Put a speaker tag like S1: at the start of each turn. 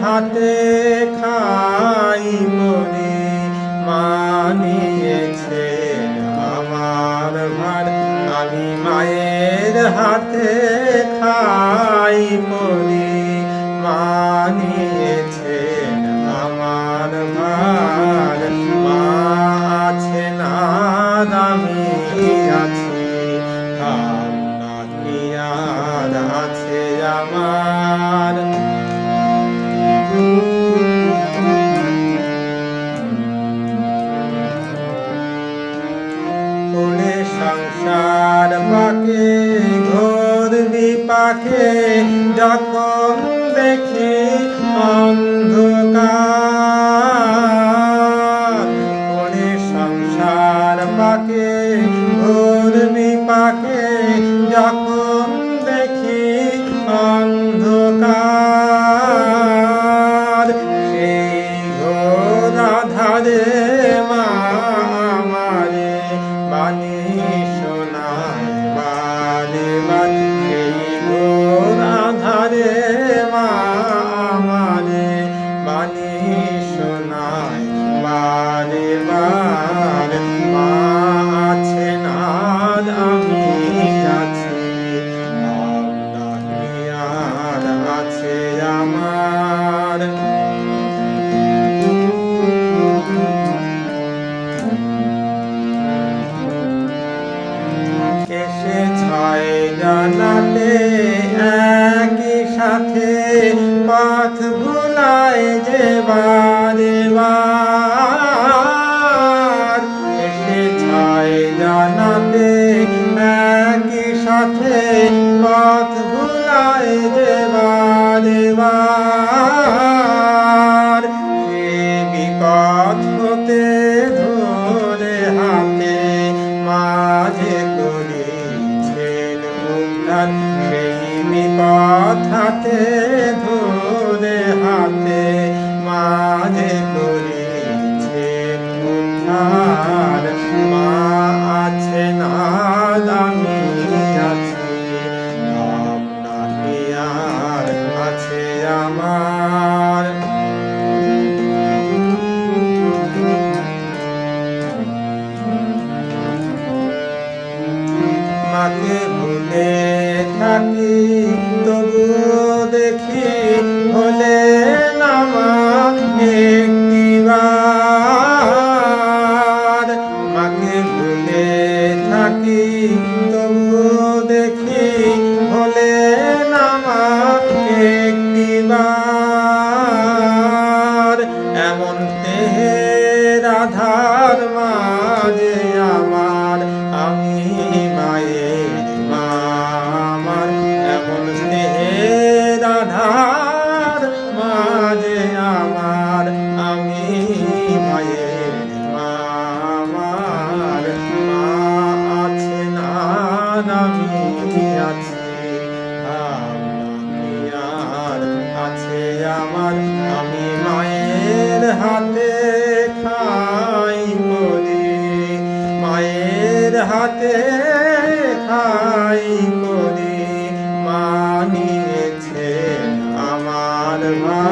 S1: হাতে খাই পরি মানিয়েছে আমার ভার আমি মায়ের হাতে খাই পরি মানিয়েছে আমার ভার মা আছে না আমি আছি আর আছে আমার কোলে সংসার পাকে ঘোর বিপাকে যখন দেখি অন্ধকার কোলে সংসার পাকে ঘোর বিপাকে যখন দেখি অন্ধকার সেই ঘোর আধারে মা আমারে বাণী শোনায় বারে বারে সেই ঘোর আধারে মা আমারে বাণী শোনায় বারে বারে মা আছে না আমি আছি আর আছে আমার এসে ছয় জানাতে একই সাথে পথ ভুলায় যে বারে বার এসে ছয় জানাতে একই সাথে পথ ভুলায় যে বারে বার সে বিপদ হতে ধরে হাতে মাঝে করেছেন উদ্ধার সেই বিপদ হাতে ধরে হাতে মাঝে করেছেন উদ্ধার মা আছে না আমি আছি আপনাকে আর আছে আমার মাকে ভুলে থাকি তবুও দেখি হলে নামা একটিবার মাকে ভুলে থাকি তবুও দেখি হলে নামা একটিবার এমন দেহের আধার মাঝে আমার আমি মায়ের মা আমার এমন স্নেহের আধার মাঝে আমার আমি মায়ের মা আমার মা আছে না আমি আছি আপনাকে আর আছে আমার আমি মায়ের হাতে খাই পরি মায়ের হাতে খাই পরি মানিয়েছে আমার মা।